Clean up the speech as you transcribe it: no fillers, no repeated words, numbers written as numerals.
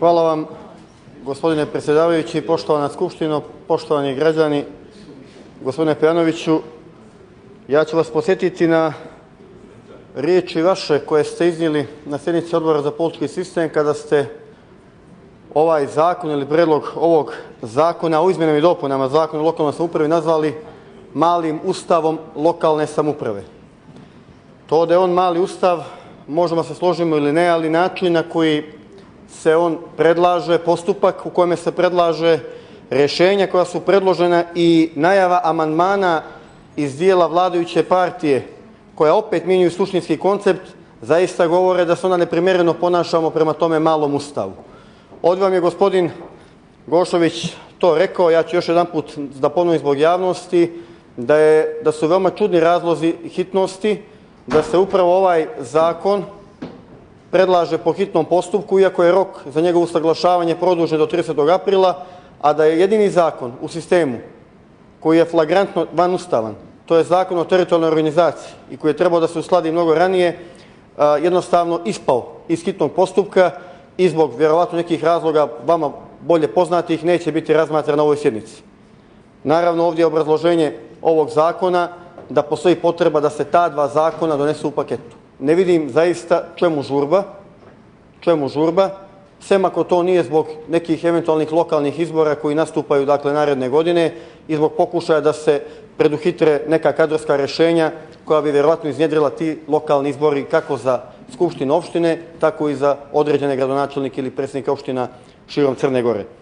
Hvala vam, gospodine predsjedavajući, poštovana Skupštino, poštovani građani. Gospodine Pejanoviću, ja ću vas podsjetiti na riječi vaše koje ste iznijeli na sjednici Odbora za politički sistem kada ste ovaj zakon ili prijedlog ovog zakona o izmjenama i dopunama Zakona o lokalnoj samoupravi nazvali malim ustavom lokalne samouprave. To da je on mali ustav, možemo se složimo ili ne, ali način na koji se on predlaže, postupak u kojem se predlaže, rješenja koja su predložena i najava amandmana iz dijela vladajuće partije, koja opet mijenjaju suštinski koncept, zaista govore da se onda neprimjereno ponašamo prema tome malom ustavu. Ovdje vam je gospodin Gošović to rekao, ja ću još jedan put da ponovim zbog javnosti, da su veoma čudni razlozi hitnosti, da se upravo ovaj zakon predlaže po hitnom postupku, iako je rok za njegovo usaglašavanje produžen do 30. aprila, a da je jedini zakon u sistemu koji je flagrantno vanustavan, to je Zakon o teritorijalnoj organizaciji i koji je trebao da se uskladi mnogo ranije, jednostavno ispao iz hitnog postupka i zbog vjerovatno nekih razloga vama bolje poznatih neće biti razmatran na ovoj sjednici. Naravno, ovdje je obrazloženje ovog zakona da postoji potreba da se ta dva zakona donesu u paketu. Ne vidim zaista čemu žurba, sem ako to nije zbog nekih eventualnih lokalnih izbora koji nastupaju naredne godine i zbog pokušaja da se preduhitre neka kadrovska rješenja koja bi vjerovatno iznjedrila ti lokalni izbori kako za skupštinu opštine, tako i za određene gradonačelnike ili predsjednike opština širom Crne Gore.